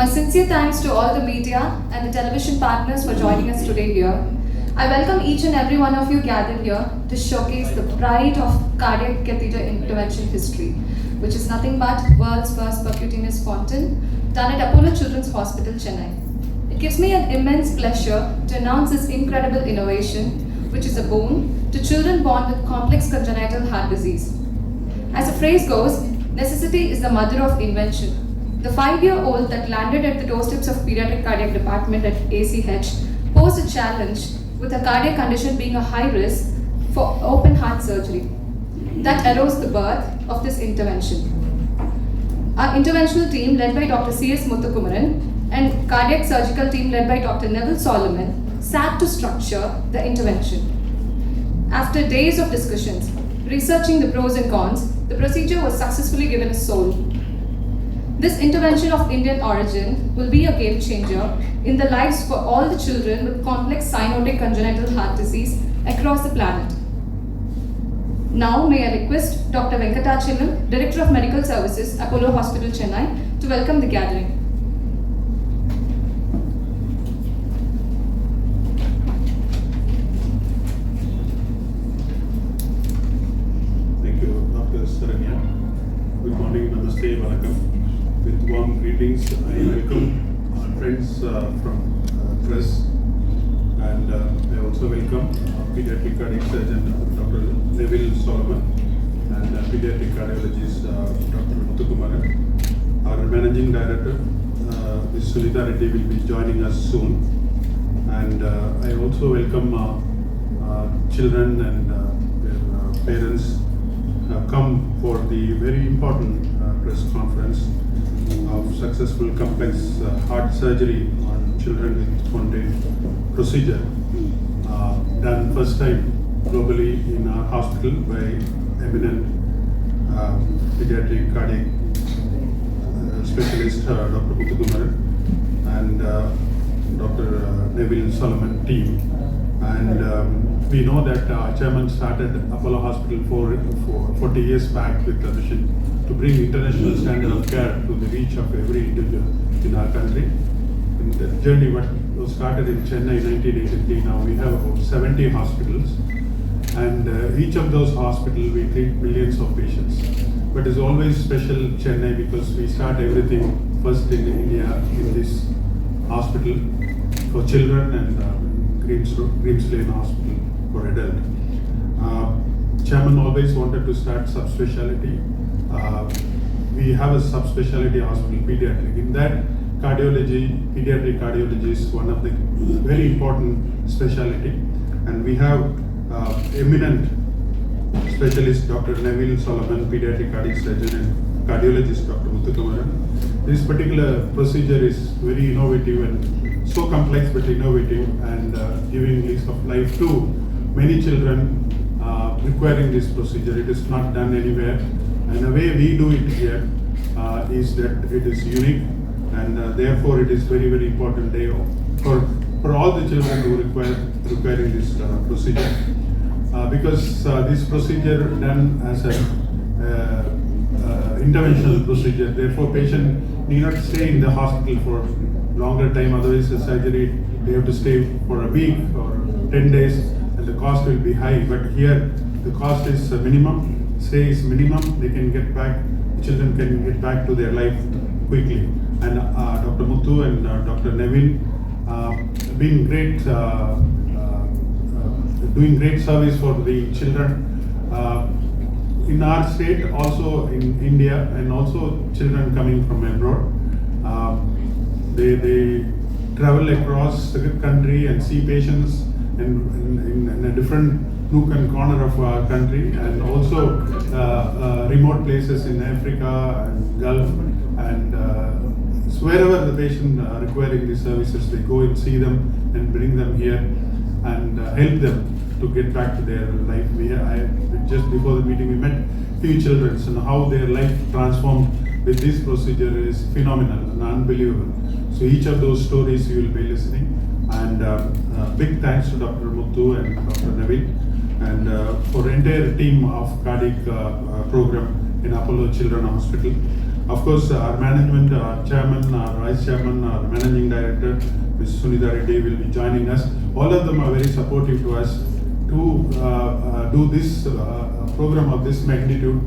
My sincere thanks to all the media and the television partners for joining us today here. I welcome each and every one of you gathered here to showcase the pride of cardiac catheter intervention history, which is nothing but world's first percutaneous fontan done at Apollo Children's Hospital, Chennai. It gives me an immense pleasure to announce this incredible innovation, which is a boon to children born with complex congenital heart disease. As the phrase goes, necessity is the mother of invention. The 5-year-old that landed at the doorsteps of pediatric cardiac department at ACH posed a challenge with a cardiac condition being a high risk for open heart surgery. That arose the birth of this intervention. Our interventional team led by Dr. C.S. Muthukumaran and cardiac surgical team led by Dr. Neville Solomon sat to structure the intervention. After days of discussions, researching the pros and cons, the procedure was successfully given a soul. This intervention of Indian origin will be a game changer in the lives for all the children with complex cyanotic congenital heart disease across the planet. Now may I request Dr. Venkatachalam, Director of Medical Services, Apollo Hospital, Chennai, to welcome the gathering. Thank you, Dr. Saranya. Good morning, Namaste, Vanakkam. With warm greetings, I welcome our friends from press, and I also welcome pediatric cardiac surgeon Dr. Neville Solomon and pediatric cardiologist Dr. Muthukumaran. Our managing director, Ms. Sunita Reddy, will be joining us soon, and I also welcome children and their parents come for the very important press conference of successful complex heart surgery on children with fontan procedure, done first time globally in our hospital by eminent pediatric cardiac specialist Dr. Muthukumaran and Dr. Neville Solomon team. And we know that chairman started Apollo Hospital for 40 years back with a mission to bring international standard of care to the reach of every individual in our country. In the journey what was started in Chennai in 1983, now we have about 70 hospitals, and each of those hospitals we treat millions of patients. But it's always special Chennai because we start everything first in India in this hospital for children and Greens Lane Hospital for adult. Chairman always wanted to start subspecialty. We have a subspecialty hospital, pediatric. In that, cardiology, pediatric cardiology is one of the very important specialty, and we have eminent specialist Dr. Neville Solomon, pediatric cardiac surgeon, and cardiologist Dr. Muthukumaran. This particular procedure is very innovative and so complex but innovative, and giving lease of life to many children requiring this procedure. It is not done anywhere, and the way we do it here is that it is unique, and therefore it is very, very important day for all the children who requiring this procedure, because this procedure done as a interventional procedure. Therefore, patient need not stay in the hospital for longer time. Otherwise, the surgery they have to stay for a week or 10 days, and the cost will be high. But here, the cost is minimum. Stay is minimum. They can get back. The children can get back to their life quickly. And Dr. Muthu and Dr. Neville been great, doing great service for the children. In our state, also in India, and also children coming from abroad. They travel across the country and see patients in a different nook and corner of our country, and also remote places in Africa and Gulf, and so wherever the patient requiring these services, they go and see them and bring them here and help them to get back to their life. Just before the meeting, we met few children, and how their life transformed with this procedure is phenomenal and unbelievable. So each of those stories you will be listening, and big thanks to Dr. Muthu and Dr. Neville, and for entire team of cardiac program in Apollo Children's Hospital. Of course, our management, our chairman, our vice chairman, our managing director, Ms. Sunita Reddy will be joining us. All of them are very supportive to us to do this program of this magnitude.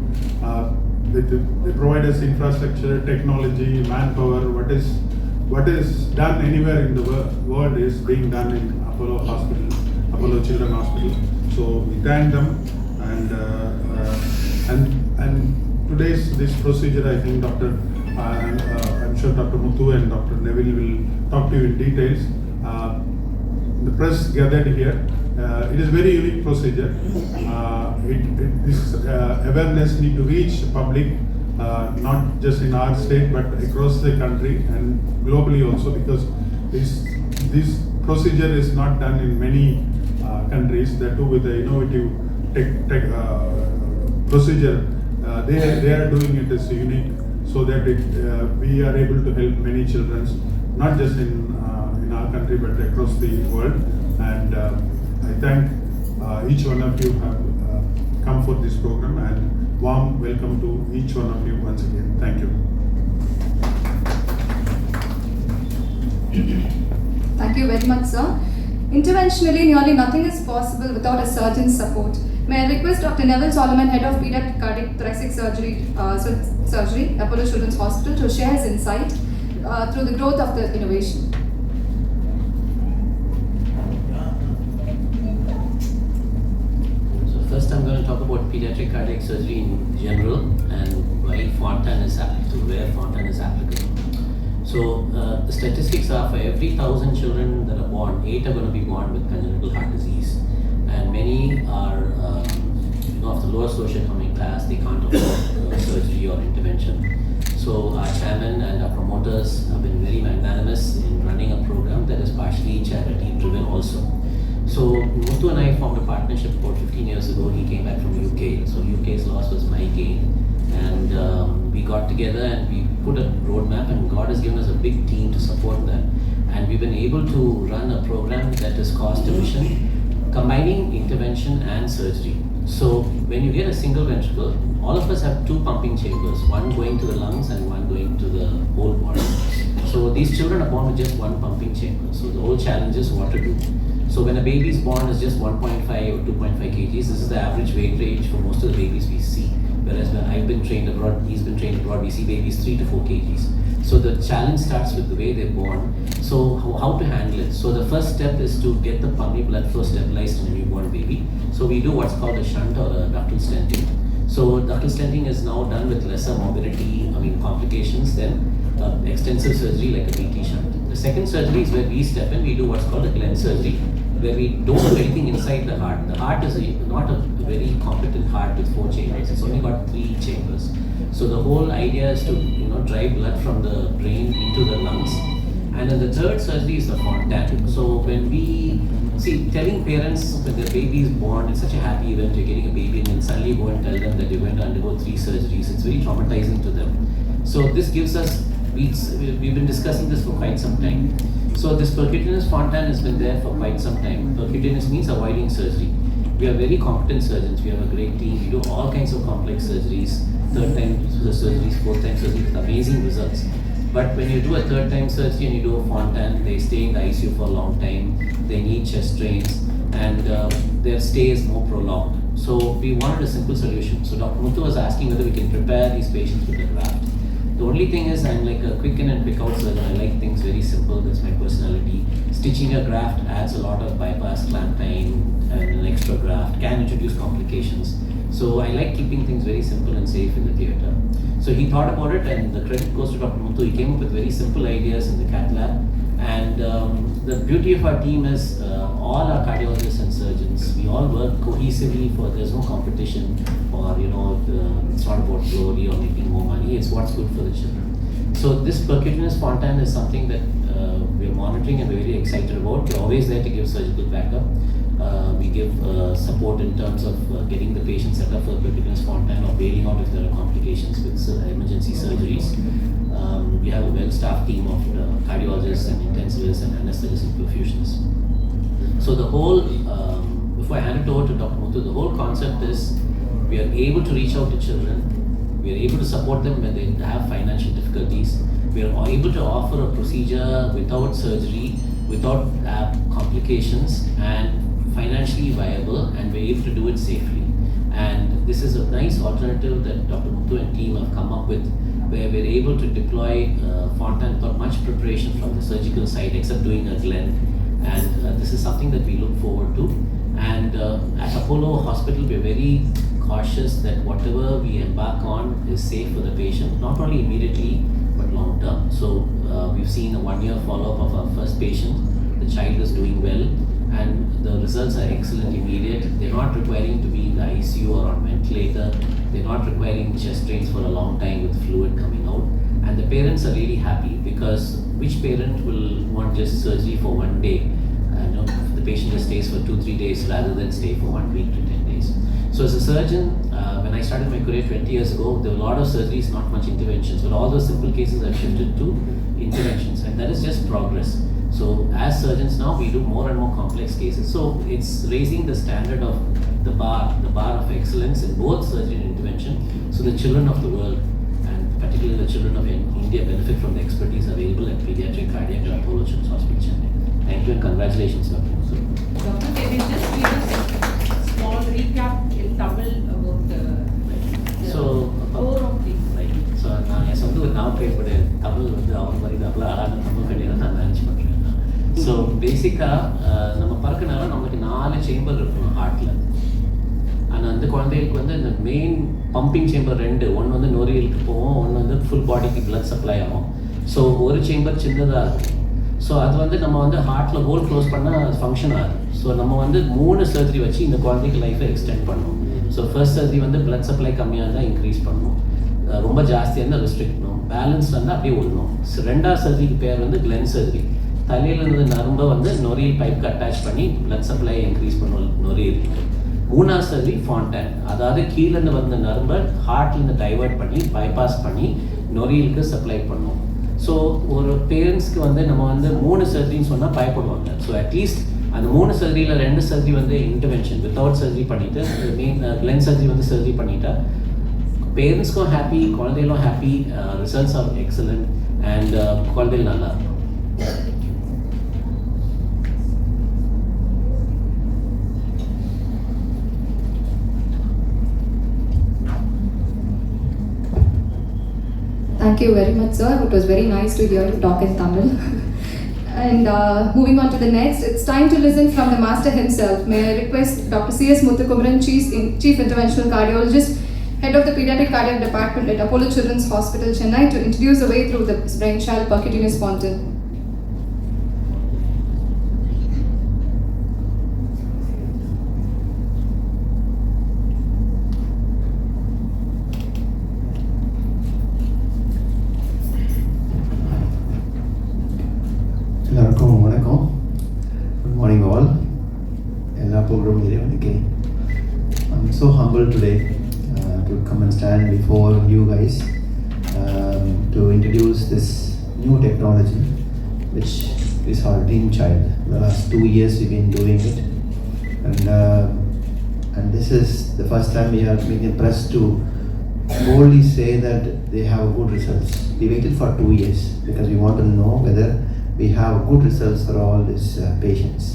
They provide us infrastructure, technology, manpower. What is done anywhere in the world is being done in Apollo Hospital, Apollo Children Hospital. So we thank them, and today's this procedure, I think I'm sure Dr. Muthu and Dr. Neville will talk to you in details. The press gathered here. It is very unique procedure. This awareness need to reach public, not just in our state but across the country and globally also, because this procedure is not done in many countries. That too with the innovative procedure. They are doing it as unique, so that we are able to help many children, not just in our country but across the world. And I thank each one of you have come for this program, and warm welcome to each one of you once again. Thank you. Thank you very much, sir. Interventionally, nearly nothing is possible without a surgeon's support. May I request Dr. Neville Solomon, Head of Pediatric Cardiac Thoracic Surgery, Apollo Children's Hospital, to share his insight through the growth of the innovation. First, I'm going to talk about pediatric cardiac surgery in general and why Fontan is applicable, where Fontan is applicable. So, the statistics are for every 1,000 children that are born, 8 are going to be born with congenital heart disease, and many are of the lower socioeconomic class. They can't afford surgery or intervention. So, our chairman and our promoters have been very magnanimous in running a program that is partially charity-driven also. So Muthu and I formed a partnership about 15 years ago. He came back from UK, so UK's loss was my gain, and we got together and we put a roadmap, and God has given us a big team to support that, and we've been able to run a program that is cost efficient, combining intervention and surgery. So when you get a single ventricle, all of us have 2 pumping chambers, one going to the lungs and one going to the whole body. So these children are born with just 1 pumping chamber. So the whole challenge is what to do. So when a baby is born is just 1.5 or 2.5 kgs, this is the average weight range for most of the babies we see. Whereas when I've been trained abroad, he's been trained abroad, we see babies 3 to 4 kgs. So the challenge starts with the way they're born. So how to handle it? So the first step is to get the pulmonary blood flow stabilized in a newborn baby. So we do what's called a shunt or a ductal stenting. So ductal stenting is now done with lesser morbidity, complications than extensive surgery like a VT shunt. The second surgery is where we step in. We do what's called a Glenn surgery, where we don't do anything inside the heart. The heart is not a very competent heart with 4 chambers. It's only got 3 chambers. So the whole idea is to drive blood from the brain into the lungs. And then the third surgery is the Fontan. So when we telling parents when their baby is born, it's such a happy event. You're getting a baby, and then suddenly you go and tell them that you're going to undergo 3 surgeries. It's very traumatizing to them. So this gives us. We've been discussing this for quite some time. So this percutaneous Fontan has been there for quite some time. Percutaneous means avoiding surgery. We are very competent surgeons. We have a great team. We do all kinds of complex surgeries, 3rd time surgeries, 4th time surgeries with amazing results. But when you do a 3rd time surgery and you do a Fontan, they stay in the ICU for a long time. They need chest drains, and their stay is more prolonged. So we wanted a simple solution. So Dr. Muthu was asking whether we can prepare these patients with a graft. The only thing is I'm like a quick in and quick out surgeon. I like things very simple. That's my personality. Stitching a graft adds a lot of bypass, clamp time, and an extra graft can introduce complications. So I like keeping things very simple and safe in the theatre. So he thought about it, and the credit goes to Dr. Muthu. He came up with very simple ideas in the cath lab. And the beauty of our team is all our cardiologists and surgeons, we all work cohesively. There's no competition, or it's not about glory or making more money. It's what's good for the children. So this percutaneous Fontan is something that we're monitoring and we're very excited about. We're always there to give surgical backup. We give support in terms of getting the patient set up for percutaneous Fontan or bailing out if there are complications with emergency surgeries. We have a well-staffed team of cardiologists and intensivists and anesthetists and perfusionists. So the whole, before I hand it over to Dr. Muthu, the whole concept is we are able to reach out to children. We are able to support them when they have financial difficulties. We are able to offer a procedure without surgery, without complications, and financially viable, and we're able to do it safely. And this is a nice alternative that Dr. Muthu and team have come up with, where we're able to deploy Fontan without much preparation from the surgical side, except doing a Glenn. And this is something that we look forward to. And at Apollo Hospital, we're very cautious that whatever we embark on is safe for the patient, not only immediately, but long term. So we've seen a 1-year follow-up of our first patient. The child is doing well, and the results are excellent, immediate. They're not requiring to be in the ICU or on ventilator. They're not requiring chest drains for a long time with fluid coming out. And the parents are really happy, because which parent will want just surgery for 1 day? The patient just stays for 2-3 days rather than stay for 1 week to 10 days. So as a surgeon, when I started my career 20 years ago, there were a lot of surgeries, not much interventions. But all those simple cases have shifted to interventions, and that is just progress. So as surgeons now, we do more and more complex cases. So it's raising the standard of the bar of excellence in both surgery and intervention. So the children of the world, and particularly the children of India, benefit from the expertise available at Pediatric Cardiac at Apollo Children's Hospital, Chennai. Thank you and congratulations, Dr. Muthu. Doctor, can you just give us a small recap in Tamil about the core of things? Right. So நான் சொந்த ஒரு நாவ் paper Tamil வந்து அவர் மாதிரி அப்படியே அழகான தமிழ் கடையில் நான் manage பண்ணுறேன். ஸோ பேசிக்காக நம்ம பறக்கனால நம்மளுக்கு 4 சேம்பர் இருக்கணும் ஹார்ட்டில். ஆனால் அந்த குழந்தைகளுக்கு வந்து இந்த மெயின் பம்பிங் சேம்பர் 2, ஒன்று வந்து நுரையீரலுக்கு போவோம், ஒன்று வந்து ஃபுல் பாடிக்கு பிளட் சப்ளை ஆகும். ஸோ ஒரு சேம்பர் சின்னதாக இருக்கும். ஸோ அது வந்து நம்ம வந்து ஹார்ட்டில் ஹோல் க்ளோஸ் பண்ணால் ஃபங்க்ஷன் ஆகுது. ஸோ நம்ம வந்து 3 சர்ஜரி வச்சு இந்த குழந்தைக்கு லைஃப்பை எக்ஸ்டெண்ட் பண்ணுவோம். ஸோ ஃபர்ஸ்ட் சர்ஜரி வந்து பிளட் சப்ளை கம்மியாக இருந்தால் இன்க்ரீஸ் பண்ணுவோம், ரொம்ப ஜாஸ்தியாக இருந்தால் ரெஸ்ட்ரிக்ட் பண்ணுவோம், பேலன்ஸ் இருந்தால் அப்படியே விடணும். ஸோ 2வது சர்ஜரிக்கு பேர் வந்து கிளென் சர்ஜரி. தலையில் இருந்து நரம்பை வந்து நுரையீரல் பைப்புக்கு அட்டாச் பண்ணி பிளட் சப்ளை இன்க்ரீஸ் பண்ணுவோம் நுரையீரலுக்கு. 3வது சர்ஜரி ஃபான்டன், அதாவது கீழேருந்து வந்த நரம்பை ஹார்ட்லேருந்து டைவர்ட் பண்ணி பைபாஸ் பண்ணி நுரையீரலுக்கு சப்ளை பண்ணுவோம். ஸோ ஒரு பேரண்ட்ஸ்க்கு வந்து நம்ம வந்து 3 சர்ஜரின்னு சொன்னால் பயப்படுவாங்க. ஸோ அட்லீஸ்ட் அந்த 3 சர்ஜரியில் 2 சர்ஜரி வந்து இன்டர்வென்ஷன் வித்தவுட் சர்ஜரி பண்ணிவிட்டு மெயின் கிளென் சர்ஜரி வந்து சர்ஜரி பண்ணிட்டா பேரண்ட்ஸ்க்கும் ஹாப்பி, குழந்தைகளும் happy, results R excellent, and குழந்தைகள் நல்லா இருக்கும். Thank you very much, sir. It was very nice to hear you talk in Tamil. And moving on to the next, it's time to listen from the master himself. May I request Dr. C.S. Muthukumaran, Chief Interventional Cardiologist, Head of the Pediatric Cardiac Department at Apollo Children's Hospital, Chennai, to introduce the way through the brainchild percutaneous fontan. எல்லாருக்கும் வணக்கம். Good morning all. எல்லா program இறைவனுக்கு. I'm so humbled today to come and stand before you guys to introduce this new technology which is our dream child. The last 2 years we've been doing it, and this is the first time we are being impressed to boldly say that they have good results. We waited for 2 years because we want to know whether we have good results for all these patients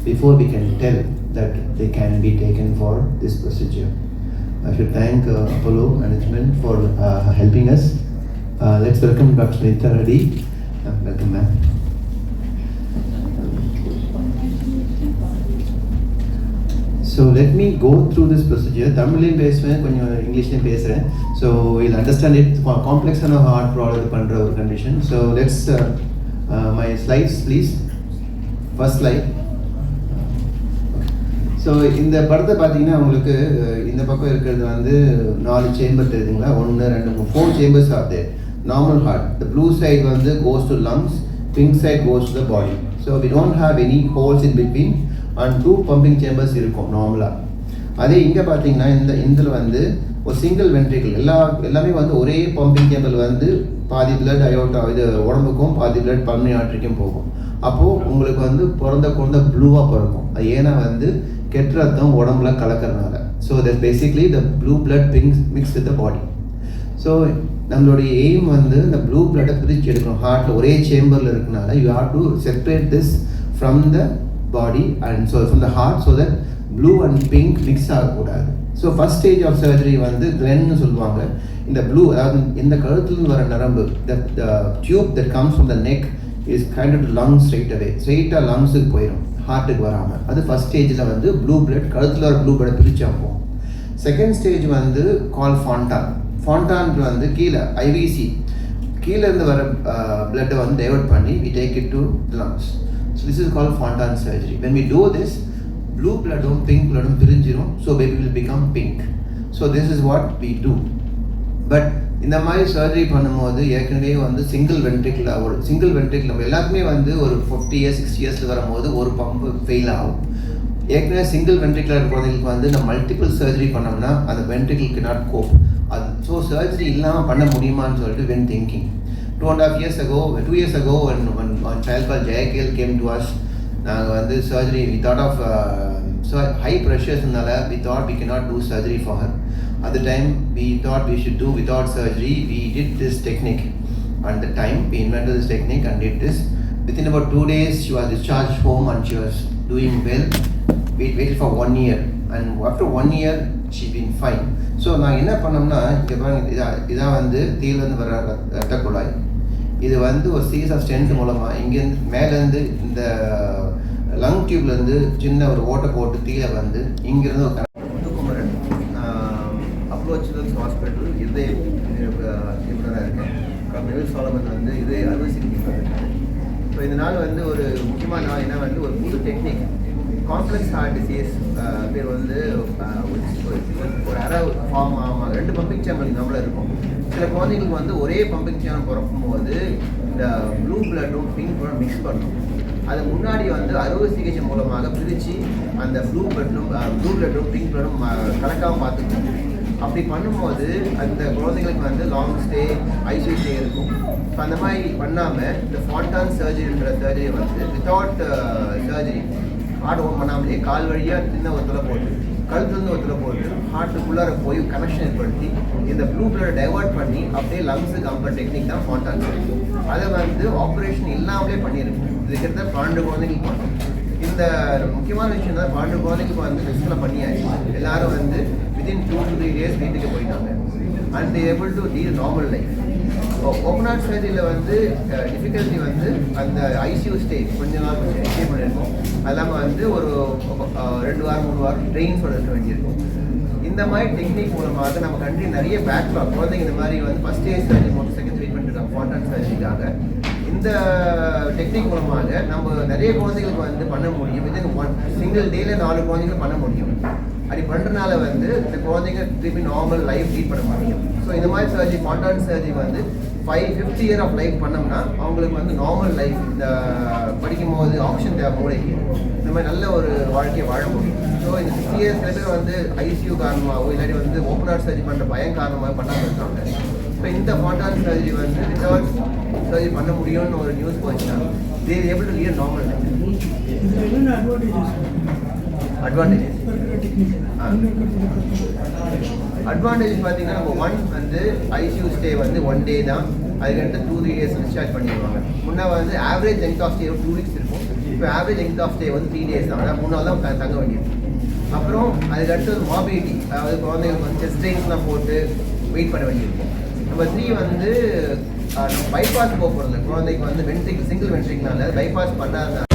before we can tell that they can be taken for this procedure. I should thank Apollo management for helping us. Let's welcome Dr. Sunitha Reddy. Welcome, ma'am. So let me go through this procedure. Tamilin பேசுவேன், கொஞ்சம் இங்கிலீஷ்லயும் பேசுறேன். So we'll understand it. Complex and hard problem பண்ற ஒரு condition. So let's my slides please. First slide. So இந்த படத்தை பார்த்தீங்கன்னா உங்களுக்கு இந்த பக்கம் இருக்கிறது வந்து 4 சேம்பர் தெரியுதுங்களா? 1 2 3 4 chambers are there. Normal heart, the blue side வந்து goes to lungs, pink side goes to the body. So we don't have any holes in between and 2 pumping chambers இருக்கும் நார்மலாக. அதே இங்கே பார்த்தீங்கன்னா இதில் வந்து ஒரு சிங்கிள் வென்ட்ரிக்கிள் எல்லாமே வந்து ஒரே பம்பிங் சேம்பர் வந்து பாதி பிளட் அயோட்டா இது உடம்புக்கும் பாதி பிளட் பல்மனரி ஆர்டரிக்கும் போகும். அப்போது உங்களுக்கு வந்து பிறந்த குழந்தை ப்ளூவாக பிறக்கும். அது ஏன்னா வந்து கெட்ட ரத்தம் உடம்புல கலக்கிறதுனால. So that basically the blue blood mix with the body. So நம்மளுடைய எய்ம் வந்து இந்த ப்ளூ பிளட்டை பிரித்து எடுக்கணும். ஹார்ட்டில் ஒரே சேம்பரில் இருக்கனால you have to separate this from the body and so from the heart so that blue and pink mix ஆகக்கூடாது. So first stage of surgery வந்து கிளென்னு சொல்லுவாங்க. இந்த ப்ளூ, அதாவது இந்த கழுத்துலேருந்து வர நரம்பு, த tube that comes from the neck is kind to lungs ஸ்ட்ரெயிட்டாக லங்ஸுக்கு போயிடும், ஹார்ட்டுக்கு வராமல். அது ஃபஸ்ட் ஸ்டேஜில் வந்து ப்ளூ பிளட், கழுத்தில் வர ப்ளூ பிளட் பிரித்து ஆகும். செகண்ட் ஸ்டேஜ் வந்து கால் ஃபாண்டான் வந்து கீழே ஐவிசி கீழேருந்து வர பிளட்டை வந்து டைவர்ட் பண்ணி we take it to the lungs. So this is called Fontan surgery. When we do this, blue bloodum pink bloodum பிரிஞ்சிரும், so baby will become pink. So this is what we do. But இந்த மாதிரி surgery பண்ணும்போது ஏற்கனவே வந்து single ventricle நம்ம எல்லாருக்குமே வந்து ஒரு 50 years 60 years வரும்போது ஒரு பம்பு ஃபெயில் ஆகும். ஏற்கனவே சிங்கிள் வென்ட்ரிகுலர் குழந்தைகளுக்கு வந்து நம்ம மல்டிபிள் சர்ஜரி பண்ணோம்னா அந்த வென்ட்ரிக்கிள் cannot cope. அது ஸோ சர்ஜரி இல்லாமல் பண்ண முடியுமான்னு சொல்லிட்டு when thinking 2 years ago when child called Jayakil came to us, நாங்கள் வந்து surgery we thought of high pressures we thought we cannot do surgery for her. At the time we thought we should do without surgery. We did this technique. At the time we invented this technique and did this. Within about 2 days she was discharged home and she was doing well. We waited for 1 year and after 1 year she been fine. So நான் என்ன பண்ணோம்னா இங்கே பாருங்க, இதான் வந்து தீயிலேருந்து வர ரத்த குழாய். இது வந்து ஒரு சீஸ் ஆஃப் ஸ்டென்ட் மூலமாக இங்கேருந்து மேலேருந்து இந்த லங் டியூப்லேருந்து சின்ன ஒரு ஓட்டை போட்டு தீயை வந்து இங்கேருந்து ஒரு குமரன் அப்போலோ சில்ட்ரன்ஸ் ஹாஸ்பிட்டல் இதய நிபுணராக இருக்கேன். நெவில் சாலமன் வந்து இதய அறுவை சிகிச்சை இருக்கேன். ஸோ இதனால் வந்து ஒரு முக்கியமான நாள் என்ன வந்து ஒரு புது டெக்னிக், காம்ப்ளெக்ஸ் ஹார்ட் டிசீஸ் பேர் வந்து ஒரு அரை ஃபார்ம் ஆமாம் 2 பம்பிங் சேம்பர் நம்மள இருக்கும். சில குழந்தைங்களுக்கு வந்து ஒரே பம்பிங் சேம்பர் பிறக்கும் போது இந்த ப்ளூ பிளட்டும் பிங்க் பிளட்டும் மிக்ஸ் பண்ணும். அது முன்னாடி வந்து அறுவை சிகிச்சை மூலமாக பிரித்து அந்த ப்ளூ பிளட்டும் பிங்க் பிளட்டும் கலக்காமல் பார்த்துக்கணும். அப்படி பண்ணும்போது அந்த குழந்தைங்களுக்கு வந்து லாங் ஸ்டே ஐசியூ ஸ்டே இருக்கும். ஸோ அந்த மாதிரி பண்ணாமல் இந்த ஃபாண்டான் சர்ஜரின்ற சர்ஜரி வந்து வித்தவுட் சர்ஜரி ஹார்ட் ஓன் பண்ணாமலே கால் வழியாக சின்ன ஒரு துளை போட்டு கழுத்துலேருந்து ஒரு துளை போட்டு ஹார்ட்டுக்குள்ளார போய் கனெக்ஷன் ஏற்படுத்தி இந்த ப்ளூ பிளட்டை டைவர்ட் பண்ணி அப்படியே லங்ஸுக்கு அம்பர் டெக்னிக் தான் ஃபாண்டான் சர்ஜரி. அதை வந்து ஆப்ரேஷன் இல்லாமலே பண்ணியிருக்கோம். இது கிட்டத்தட்ட 12 குழந்தைங்களுக்கு பண்ணோம். இந்த முக்கியமான விஷயம் தான் 12 குழந்தைங்களுக்கு வந்து டெஸ்ட்டில் பண்ணியாச்சு. எல்லாரும் வந்து within 2 to 3 days வீட்டுக்கு போயிட்டாங்க and they able to lead normal life. Open heart சர்ஜரியில் வந்து டிஃபிகல்ட்டி வந்து அந்த ஐசியூ ஸ்டே கொஞ்ச நாள் ஸ்டே பண்ணியிருக்கோம். அது இல்லாமல் வந்து ஒரு 2 வாரம் 3 வாரம் ட்ரெயின்ஸோட இருக்க வேண்டியிருக்கும். இந்த மாதிரி டெக்னிக் மூலமாக நம்ம கண்ட்ரி நிறைய பேக்லாக் குழந்தைங்க இந்த மாதிரி வந்து ஃபஸ்ட் ஸ்டேஜ் சர்ஜரி போட்டு செகண்ட் ட்ரீட்மெண்ட் இருக்காங்க ஃபாண்டான் சர்ஜரிக்காக. இந்த டெக்னிக் மூலமாக நம்ம நிறைய குழந்தைங்களுக்கு வந்து பண்ண முடியும். வித்தின் சிங்கிள் டேல 4 குழந்தைங்களுக்கு பண்ண முடியும். அப்படி பண்ணுறதுனால வந்து இந்த குழந்தைங்க திருப்பி நார்மல் லைஃப் லீட் பண்ண முடியும். ஸோ இந்த மாதிரி சர்ஜரி ஃபாண்டான் சர்ஜரி வந்து 50 years ஆஃப் லைஃப் பண்ணோம்னா அவங்களுக்கு வந்து நார்மல் லைஃப், இந்த படிக்கும் போது ஆப்ஷன் தேவை மூளைக்கு, இந்த மாதிரி நல்ல ஒரு வாழ்க்கையை வாழ முடியும். ஸோ இந்த 60 years சில பேர் வந்து ஐசியூ காரணமாகவோ இல்லாட்டி வந்து ஓப்பன் ஹார்ட் சர்ஜரி பண்ணுற பயம் காரணமாக பண்ணாமல் இருக்காங்க. ஸோ இந்த ஃபாண்டான் சர்ஜரி வந்து வித்தவுட் சர்ஜரி பண்ண முடியும்னு ஒரு நியூஸ் போச்சுன்னா they are able to lead a normal life. Advantage பார்த்தீங்கன்னா நம்ம 1 வந்து ஐசியூ ஸ்டே வந்து 1 day தான், அதுக்கடுத்து 2-3 days டிஸ்சார்ஜ் பண்ணிடுவாங்க. முன்னே வந்து average length of stay 2 weeks இருக்கும். இப்போ ஆவரேஜ் லெங்த் ஆஃப் ஸ்டே வந்து 3 days தான், அதாவது 3 நாள் தான் தங்க வேண்டியது. அப்புறம் அதுக்கடுத்து மாபிலிட்டி, அதாவது குழந்தைங்களுக்கு வந்து செஸ்ட் ட்ரெயின்ஸ்லாம் போட்டு வெயிட் பண்ண வேண்டியிருக்கும். நம்பர் 3 வந்து பைபாஸ் போக போகிறது, குழந்தைக்கு வந்து சிங்கிள் வென்ட்ரிக்னால பைபாஸ் பண்ணாதனால